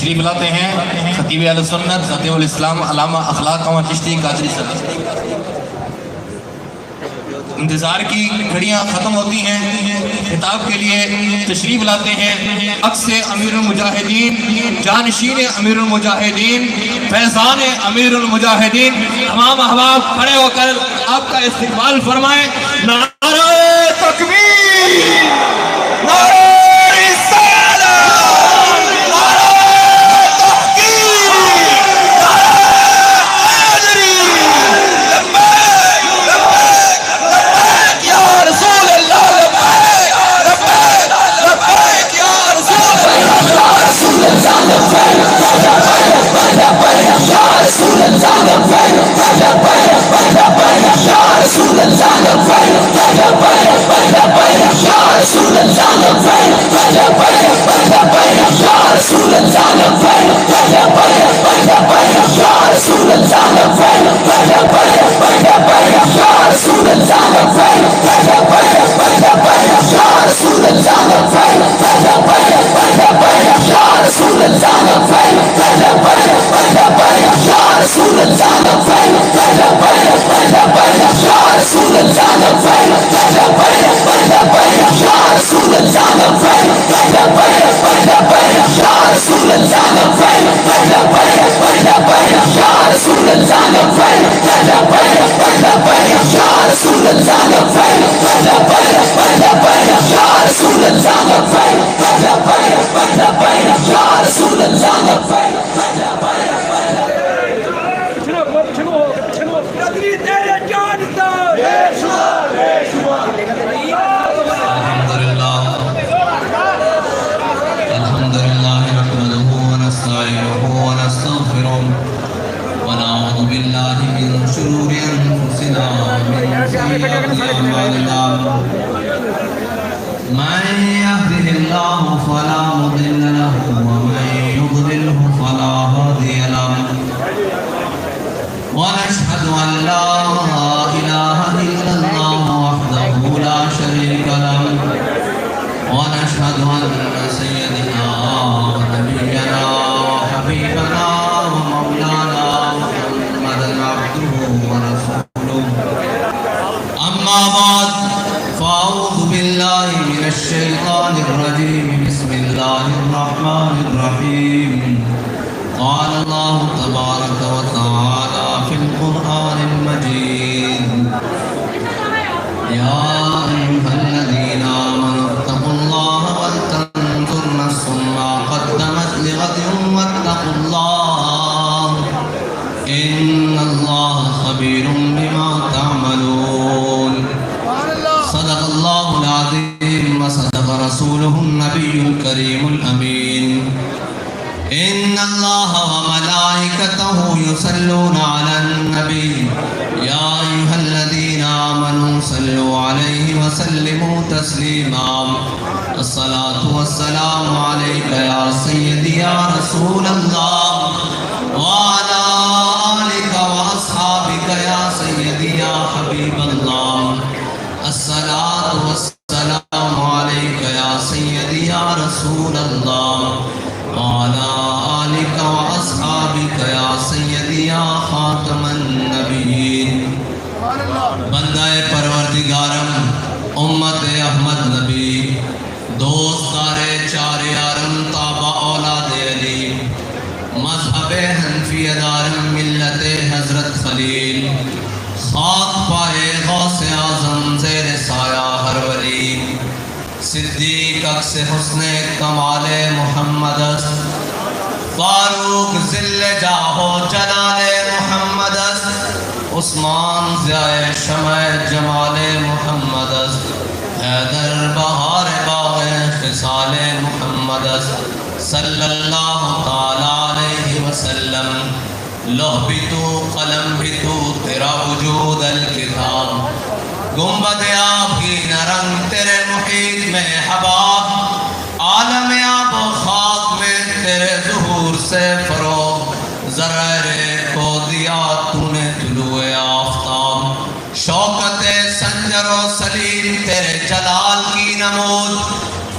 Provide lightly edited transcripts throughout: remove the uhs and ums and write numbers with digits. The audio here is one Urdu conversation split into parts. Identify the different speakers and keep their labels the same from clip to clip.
Speaker 1: تشریف لاتے ہیں خطیب اہل سنت خطیب الاسلام علامہ اخلاق قمر چشتی قادری صاحب۔ انتظار کی گھڑیاں ختم ہوتی ہیں، خطاب کے لیے تشریف لاتے ہیں عکس امیر المجاہدین، جانشین امیر المجاہدین، فیضان امیر المجاہدین۔ تمام احباب کھڑے ہو کر آپ کا استقبال فرمائیں۔ نعرہ تکبیر، نعرہ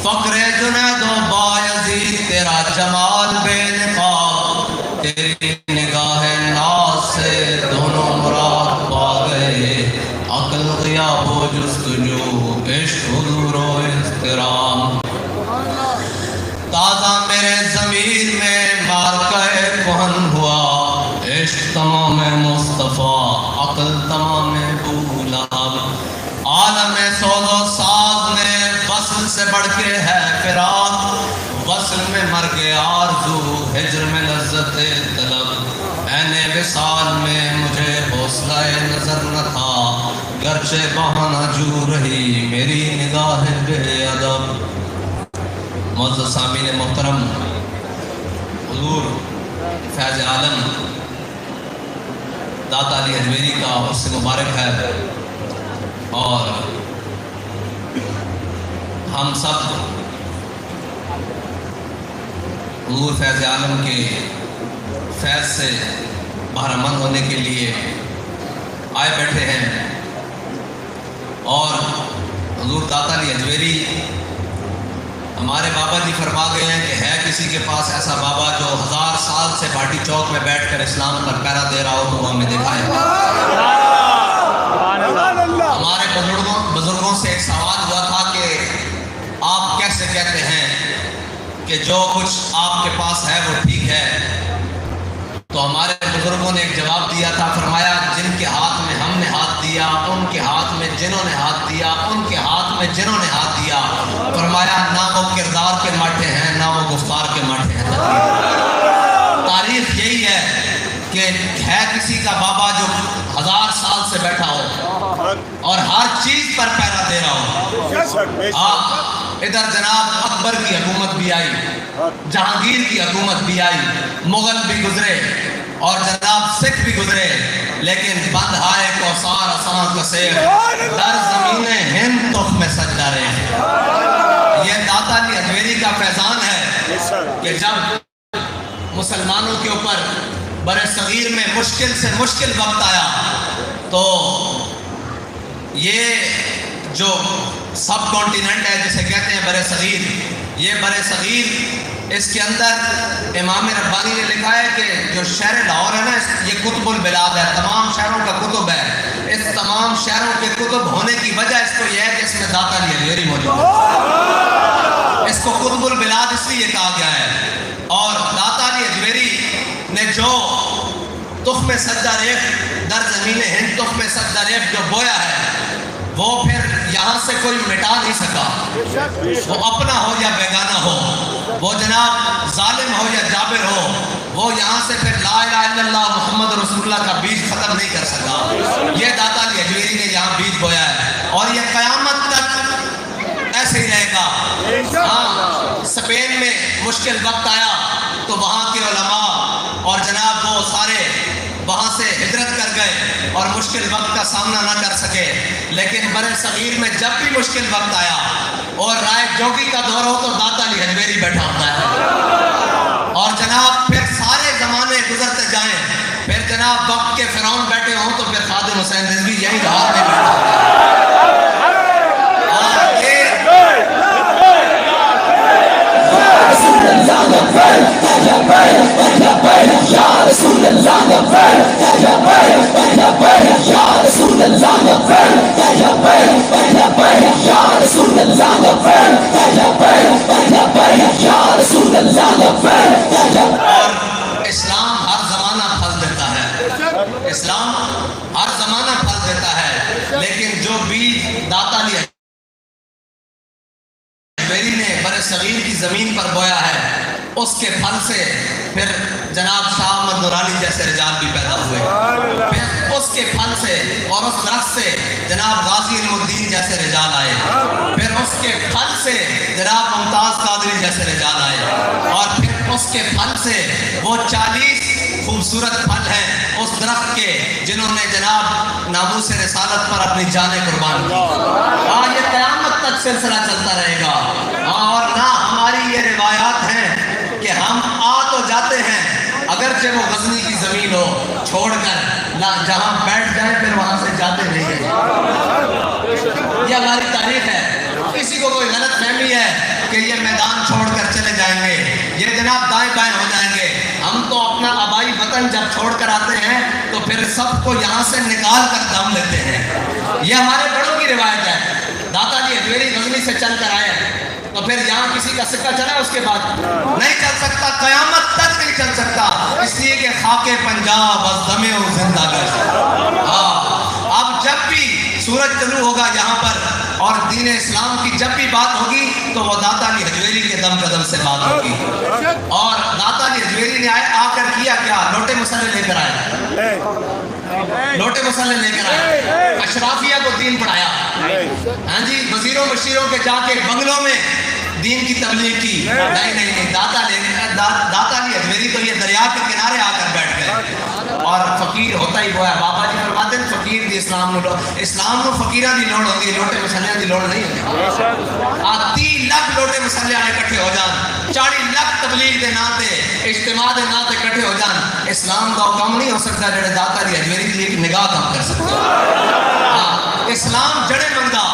Speaker 2: فقر جنید و بایزید تیرا جمال بے نقاب
Speaker 1: تیری نگاہ ناز سے دونوں مراد پا گئے، عقل غیاب و جستجو عشق حضور و احترام، تازہ میرے ضمیر میں مارکہ کہن ہوا، عشق تمام مصطفیٰ عقل تمام بولاب، عالم سوز و ساز میں وصل سے بڑھ کے ہے فراق، وصل میں مرگ آرزو ہجر میں لذت طلب، عین وصال میں مجھے حوصلہ نظر نہ تھا، گرچہ بہانہ جو رہی میری نگاہ بے ادب۔ معزز سامعین محترم، حضور فیض عالم داتا علی اجمیری کا عرس مبارک ہے، اور ہم سب حضور فیض عالم کے فیض سے بہرہ مند ہونے کے لیے آئے بیٹھے ہیں، اور حضور داتا علی اجمیری ہمارے بابا جی فرما گئے ہیں کہ ہے کسی کے پاس ایسا بابا جو 1000 سال سے بھاٹی چوک میں بیٹھ کر اسلام پر پہرا دے رہا ہو تو وہ ہمیں دکھائے۔ ہمارے بزرگوں سے ایک سوال ہوا تھا کہ آپ کیسے کہتے ہیں کہ جو کچھ آپ کے پاس ہے وہ ٹھیک ہے؟ تو ہمارے بزرگوں نے ایک جواب دیا تھا، فرمایا جن کے ہاتھ میں ہم نے ہاتھ دیا، ان کے ہاتھ میں جنہوں نے ہاتھ دیا، ان کے ہاتھ میں جنہوں نے ہاتھ دیا، فرمایا نہ وہ کردار کے ماٹھے ہیں نہ وہ گفتار کے ماٹھے ہیں۔ تاریخ یہی ہے کہ ہے کسی کا بابا جو 1000 سال سے بیٹھا ہو اور ہر چیز پر پہرا دے رہا ہو۔ ادھر جناب اکبر کی حکومت بھی آئی، جہانگیر کی حکومت بھی آئی، مغل بھی گزرے اور جناب سکھ بھی گزرے، لیکن بند ہائے کوثار اساں کسیر در زمین ہند تخم سجدہ رہے۔ یہ داتا علی اجمیری کا فیضان ہے کہ جب مسلمانوں کے اوپر برِ صغیر میں مشکل سے مشکل وقت آیا تو یہ جو سب کانٹیننٹ ہے جسے کہتے ہیں برِ صغیر، یہ برِ صغیر اس کے اندر امام ربانی نے لکھا ہے کہ جو شہر لاہور ہے نا یہ قطب البلاد ہے، تمام شہروں کا قطب ہے، اس تمام شہروں کے قطب ہونے کی وجہ اس کو یہ ہے کہ اس میں داتا علی اجمیری موجود ہے، اس کو قطب البلاد اس لیے کہا گیا ہے۔ اور داتا علی اجمیری نے جو تخم سجدہ ریخت در زمین ہند تخم سجدہ ریخت جو بویا ہے وہ پھر یہاں سے کوئی مٹا نہیں سکا، وہ اپنا ہو یا بیگانہ ہو، وہ جناب ظالم ہو یا جابر ہو، وہ یہاں سے پھر لا الہ الا اللہ محمد رسول اللہ کا بیج ختم نہیں کر سکا۔ یہ داتا علی اجمیری نے یہاں بیج بویا ہے اور یہ قیامت تک ایسے ہی رہے گا۔ ہاں اسپین میں مشکل وقت آیا تو وہاں کے علماء اور جناب وہ سارے وہاں سے ہجرت کر گئے اور مشکل وقت کا سامنا نہ کر سکے، لیکن برِ صغیر میں جب بھی مشکل وقت آیا اور رائے جوگی کا دور ہو تو داتا علی اجمیری بیٹھا ہوتا ہے، اور جناب پھر سارے زمانے گزرتے جائیں، پھر جناب وقت کے فرعون بیٹھے ہوں تو پھر خادم حسین رضوی یہی ہاتھ میں بیٹھا ہوتا ہے۔ اسلام ہر زمانہ پھل دیتا ہے، اسلام ہر زمانہ پھل دیتا ہے، لیکن جو بیج داتا علی اجمیری نے برِ صغیر کی زمین پر بویا ہے اس کے پھل سے پھر جناب شاہ احمد نورانی جیسے رجال بھی پیدا ہوئے، پھر اس کے پھل سے اور اس درخت سے جناب غازی علم الدین جیسے رجال آئے، پھر اس کے پھل سے جناب ممتاز قادری جیسے رجال آئے، اور پھر اس کے پھل سے وہ 40 خوبصورت پھل ہیں اس درخت کے جنہوں نے جناب ناموس رسالت پر اپنی جانیں قربان کی۔ یہ قیامت تک سلسلہ چلتا رہے گا، اور نہ ہماری یہ روایات ہیں کہ ہم آ تو جاتے ہیں اگرچہ وہ غزنی کی زمین ہو چھوڑ کر جہاں بیٹھ جائیں پھر وہاں سے جاتے نہیں ہیں، یہ ہماری تاریخ ہے۔
Speaker 2: کسی کو کوئی غلط فہمی ہے کہ یہ میدان چھوڑ کر چلے جائیں گے، یہ جناب دائیں بائیں ہو جائیں گے، ہم تو اپنا آبائی وطن جب چھوڑ کر آتے ہیں تو پھر سب کو یہاں سے نکال کر دم لیتے ہیں. یہ ہمارے بڑوں کی روایت ہے. داتا جی حجویری غزنی سے چل کر آئے ہیں تو پھر یہاں کسی کا سکہ چلا اس کے بعد نہیں چل سکتا، قیامت تک نہیں چل سکتا، اس لیے کہ خاک پنجاب از دم و زندہ گشت. اب جب بھی سورج طلوع ہوگا یہاں پر اور دین اسلام کی جب بھی بات ہوگی تو وہ داتا علی حجویری کے دم قدم سے بات ہوگی. اور داتا علی حجویری نے آ کر کیا کیا؟ لوٹے مسئلے لے کر آئے، لوٹے مسئلے لے کر آئے، اشرافیہ کو دین پڑھایا. ہاں جی، وزیروں مشیروں کے جا کے بنگلوں میں دین کی تبلیغ کی. نہیں داتا علی حجویری تو یہ دریا کے کنارے آ کر بیٹھ گئے اور فقیر ہوتا ہی وہ ہے. بابا جی فرماتے ہیں فقیر دی اسلام نو فقیراں دی لوڑ ہوندی، لوٹے مسلیاں دی لوڑ نہیں ہوندی. 30 لاکھ لوٹے مسلے والے اکٹھے ہو جان، 40 لاکھ تبلیغ دے نام تے اجتماع دے نام تے اکٹھے ہو جان، اسلام دا کم نہیں ہو سکتا جڑے داتا علی حجویری دی ایک نگاہ کم کر سکتا. اسلام جڑے منگدا،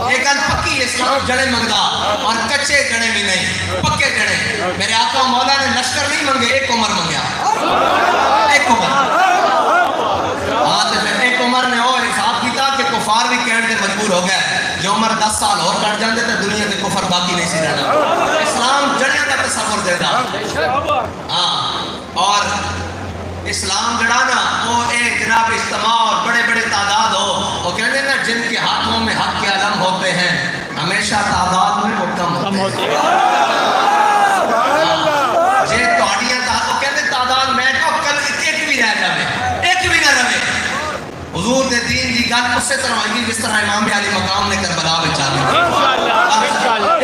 Speaker 2: ایک گل پکی، اسلام جڑے منگدا اور کچے جڑے بھی نہیں، پکے جڑے. میرے آقا مولا نے لشکر نہیں منگے، ایک عمر منگیا، ایک عمر. ہاں تو پھر ایک عمر نے اور حساب کیتا کہ کفار بھی کہنے سے مجبور ہو گئے، جو عمر 10 سال اور کٹ جاندے تو دنیا کے کفر باقی نہیں سی رہنا. اسلام جڑے کا تصور دے دا. ہاں اور اسلام جڑا نا وہ ایک جناب اجتماع اور بڑے بڑے تعداد ہو، وہ کہتے ہیں نا جن کے ہاتھوں میں حق کے علم ہوتے ہیں ہمیشہ تعداد میں وہ کم ہوتے ہیں. جی تہاڈیاں وہ کہتے تعداد میں کل ایک بھی رہ جائے، ایک بھی نہ رہے. حضور دے دین دی گل اس طرح ہوئی جس طرح امام علی مقام نے کربلا میں چاہی،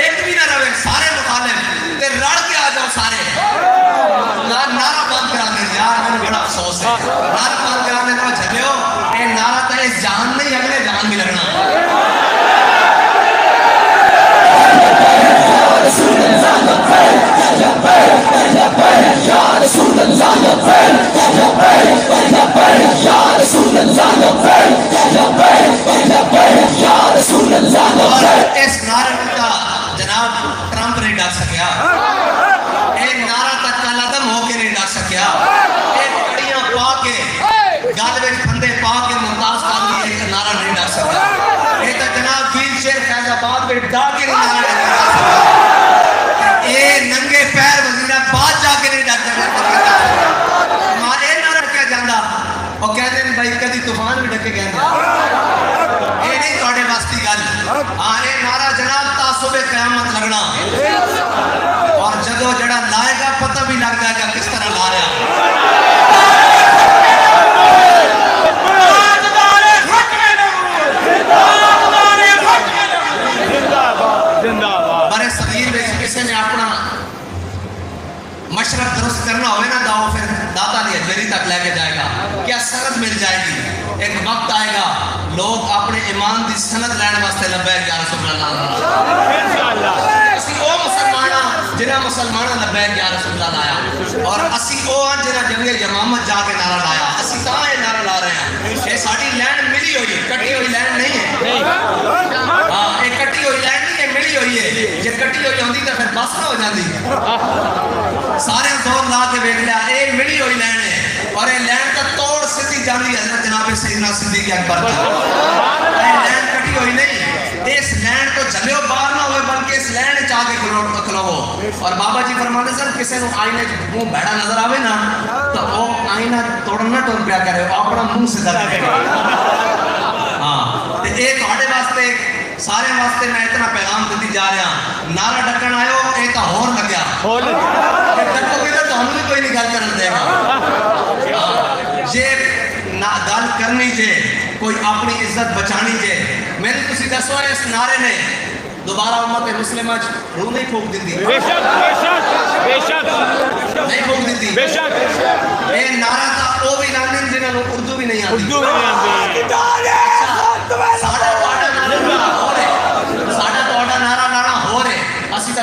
Speaker 2: ایک بھی نہ رہے، سارے مخالف تے رڑ کے آ جاؤ سارے. نعرہ بند کرا دیں یار، مجھے بڑا افسوس ہے، نعرہ بند کرا دیں تو جھلیو اے نعرہ تو اس جہان نہیں اگلے جہان بھی لگنا. اس نعرے کا جناب ٹرمپ نہیں ڈال سکیا، ایک نعرہ تک کا لدم ہو کے نہیں ڈال سکیا، ایک کڑیاں پا کے گال میں پھندے پا کے ممتاز قادری ایک نعرہ نہیں ڈال سکیا. ایک جناب ویل چیئر فیض آباد میں ڈا کے نہیں نعرہ ڈال سکیا، اے ننگے پیر وزیرآباد جا کے نہیں ڈال سکیا. ہمارے نعرہ کیا جاندہ وہ کہتے ہیں بھائی کدی طوفان بھی ڈکے گئے اے نہیں توڑے واسطی گل. آنے نعرہ جناب تعصب قیامت لگنا اور جدو جڑا لائے گا پتہ بھی لگ جائے گا کس طرح لا رہا. برے صغیر میں کسی نے اپنا مشرق درست کرنا ہوئے نا داؤ پھر داتا علی حجویری تک لے کے جائے گا. کیا سند مل جائے گی، ایک وقت آئے گا لوگ اپنے ایمان دی سند لینے واسطے لبیک یا رسول اللہ. اسی او مسلمانہ جنہ مسلمانہ لبیک یا رسول اللہ لایا اور اسی او آن جنہ جنگ یمامت جا کے نعرہ لایا. اسی کہاں یہ نعرہ لا رہے ہیں؟ یہ ساڑھی لینڈ ملی ہوئی ہے، کٹی ہوئی لینڈ نہیں ہے. ہاں ایک کٹی ہوئی لینڈ نہیں ہے، ملی ہوئی ہے. یہ کٹی ہوئی ہوندی تو پھر بس نہ ہو جاندی. سارے زور لا کے بیٹھ لیا اے ملی ہوئی لینڈ ہے اور اے لینڈ کا توڑ سدھی جاندی حضرت جناب سیدنا صدیق اکبر کا. اے لینڈ کٹی ہوئی نہیں، اس لینڈ کو جھلیو باہر نہ ہوئے بلکہ اس لینڈ چاہ کے کھلو. اور بابا جی فرماتے سر کسی نے آئینے منہ بیڑا نظر آوے نا تو وہ آئینہ توڑنا ٹور پیا کرے، اپنا منہ سے در کرے. ہاں اے تھوڑے واسطے سارے واسطے میں اتنا پیغام دیتی جا رہا. نعرہ ڈکن آئے ہو اے تا ہور لگیا، ڈکو گے تو ہم بھی کوئی نہیں گل کرن دے گا. یہ گل کرنی جے کوئی اپنی عزت بچانی جے. میری تسی دسو اس نعرے نے دوبارہ امت مسلمہ روح نہیں پھوک دیتی، بے شک بے شک نہیں پھوک دیتی. بے شک اے نعرہ تا او بھی لاندیں جنہاں نوں اردو بھی نہیں آتی. ساڑھا توڑا نعرہ ہو رہے، اسی تا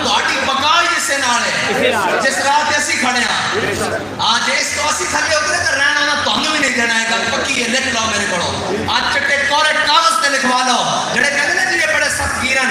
Speaker 2: ਤੁਹਾਡੀ ਬਕਾ ਇਸੇ ਨਾਲ ਹੈ, ਜਿਸ ਰਾਹ ਤੇ ਅਸੀਂ ਖੜੇ ਆ। ਅੱਜ ਇਸ ਤੋਂ ਅਸੀਂ ਥੱਲੇ ਉਤਰੇ ਤਾਂ ਰਹਿਣਾ ਨਾ ਤੁਹਾਨੂੰ ਵੀ ਨਹੀਂ ਦੇਣਾ ਹੈ, ਗੱਲ ਪੱਕੀ ਹੈ। ਲਿਖ ਲਓ ਮੇਰੇ ਕੋਲੋਂ, ਅੱਜ ਚਿੱਟੇ ਕੋਰੇ ਕਾਗਜ਼ ਤੇ ਲਿਖਵਾ ਲਓ। ਜਿਹੜੇ ਕਹਿੰਦੇ ਨੇ ਜੀ ਇਹ ਬੜੇ ਸਖਤਗੀਰਨ,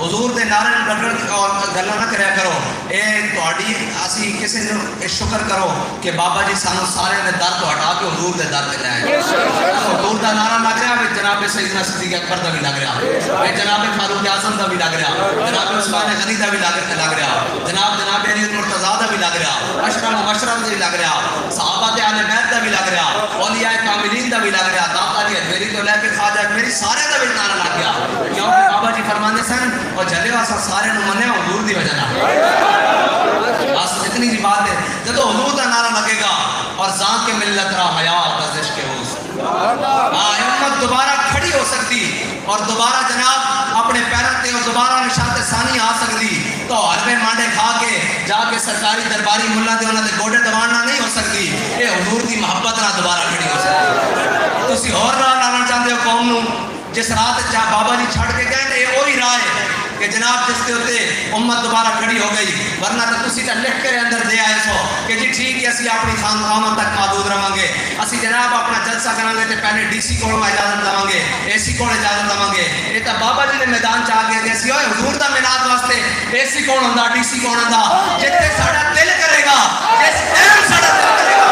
Speaker 2: حضور دے نعرے رگڑ اور گلاں نہ کریا کرو. اے تہاڈی اسی کسے نوں شکر کرو کہ بابا جی سانو سارے دے در تو ہٹا کے حضور دے در تے لے آئے. حضور دا نعرہ لگ رہا ہے جناب سیدنا صدیق اکبر دا بھی لگ رہا ہے, جناب فاروق اعظم دا بھی لگ رہا, جناب عثمان غنی دا بھی لگ رہا, جناب علی مرتضیٰ دا بھی لگ رہا, اشرف مبشرہ دا بھی لگ رہا, صحابہ تے اہل بیت دا بھی لگ رہا, اولیاء کاملین دا بھی لگ رہا, داتا علی حجویری تو لے کے خواجہ میری سارے دا بھی نعرہ لگ گیا. کیونکہ بابا جی فرماندے سن اور جلے واسا سارے نوں مننے حضور دی وجہ نال. بس اتنی سی بات ہے. جب حضور دا نعرہ لگے گا اور ذات کے ملت را حیات از عشق حضور, امت دوبارہ کھڑی ہو سکتی اور دوبارہ جناب اپنے پیروں تے اور دوبارہ نشاط ثانی آ سکتی, تو حربے مانڈے کھا کے جا کے سرکاری درباری ملا دے انہاں دے گوڑے دبانا نہیں ہو سکتی. اے حضور دی محبت نہ دوبارہ کھڑی ہو سکتی. تسی اور راہ لانا چاہتے ہو قوم نوں جس راہ تے بابا جی چھڑ کے گئے اے وہی راہ ہے کہ جناب جس کے ہوتے امت دوبارہ کھڑی ہو گئی. ورنہ تو تسی تے لکھ کے اندر دے آئے سو کہ جی ٹھیک ہے اسی اپنی خاندان تک محدود رہاں گے, اسی جناب اپنا جلسہ کریں گے تے پہلے ڈی سی کو اجازت دیں گے, اے سی کو اجازت دیں گے. یہ تو بابا جی نے میدان چاہ کے کہ اسی ہوئے حضور دا میلاد واسطے اے سی کون ہوندا ڈی سی کون ہوندا, جتے ساڈا دل کرے گا جس ٹائم ساڈا دل کرے گا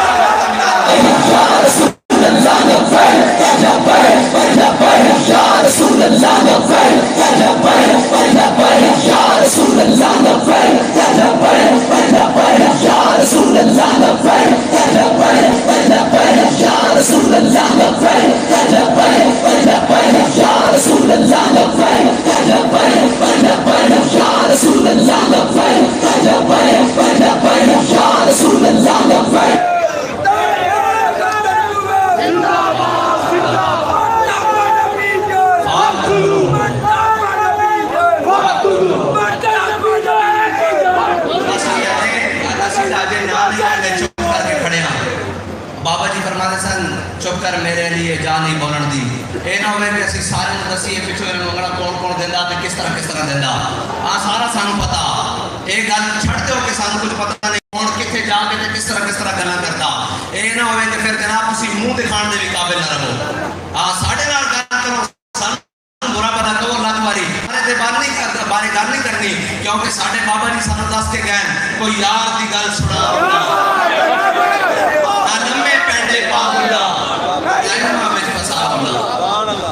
Speaker 2: یا رسول اللہ لبیک لبیک یا رسول اللہ لبیک لبیک لبیک یا رسول اللہ لبیک لبیک لبیک یا رسول اللہ لبیک لبیک لبیک یا رسول اللہ لبیک لبیک لبیک یا رسول اللہ لبیک لبیک لبیک یا رسول اللہ لبیک لبیک لبیک یا رسول اللہ لبیک. بابا جی فرماتے سن چپ کر میرے لیے جان نہیں بولن دی. اے نہ ہوئے کہ اسی سارے دسیے پچھو منگڑا کون کون دیندا تے کس طرح دیندا. سارا سانو پتا. اے گل چھڑتے ہو کہ سانو کچھ پتہ نہیں کون کتنے جا کے تے کس طرح گلاں کردا. اے نہ ہوئے کہ پھر جناب اسی منہ دکھان دے بھی قابل نہ رہو. ساڈے نال گل کرو سانو برا پتا کرو لکھ واری تے بارے گل نہیں کرنی, کیونکہ ساڈے بابا جی سانو دس کے گئے کوئی یار دی گل سنا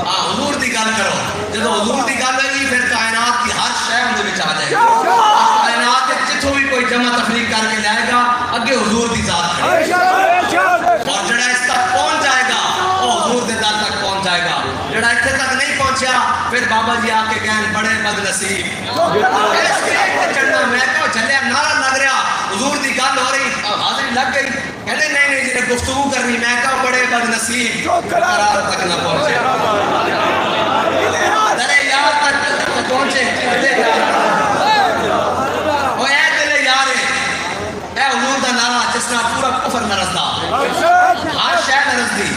Speaker 2: حضور دی گل کرو. جب حضور دی گل ہے پھر کائنات کی ہر شے اندر وچ آ جائے گی. کائنات جتھوں بھی کوئی جمع تفریق کر کے لائے گا اگے حضور دی ذات کھڑی اور جڑا اس تک پہنچ جائے گا وہ حضور دے در تک پہنچ جائے گا. جڑا اتنے تک نہیں پہنچیا پھر بابا جی آ کے کہن بڑے بد نصیب اس کے چڑھنا. میں کہو جھلیا نعرہ لگ رہا حضور دی گل ہو رہی حاضری لگ گئی کہتے نہیں جی گفتگو کرنی. میں کہو بڑے بد نصیب قرار تک نہ پہنچے درے یار تک پہنچے. وہ اے دل یار اے حضور دا نعرہ جس نے پورا کفر نہ رسدا, ہر شے نہ رسدی,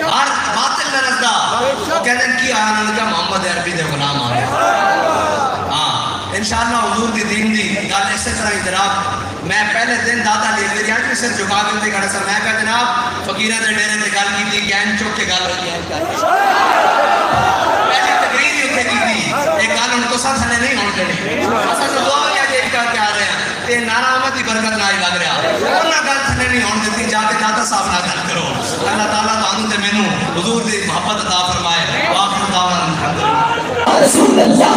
Speaker 2: ہر باطل نہ رسدا. وہ کہتے ہیں کی آیا نہ کہ محمد عربی دے غلام آ گئے. انشاءاللہ حضور دی دین دی گل اسی طرح ہی جناب میں پہلے دن دادا لے میری آج بھی صرف جھکا کے کھڑا سر میں کہا جناب فقیرہ دے ڈیرے تے گل کی تھی گین چوک کے گل ہوئی ہے پہلی تقریر ہی اتنے کی تھی ایک گل ان کو ساتھ ہنے نہیں ہونے دینی اصلا تو دعا کیا جیب کر کے آ رہے ہیں تے نعرہ آمد کی برکت نہ ہی لگ رہا اور نہ گل ہنے نہیں ہونے دیتی جا کے دادا صاحب نہ گل کرو. اللہ تعالیٰ تو آنو تے مینو حضور دی محبت عطا فرمائے. واقع دعوانا الحمدللہ رسول اللہ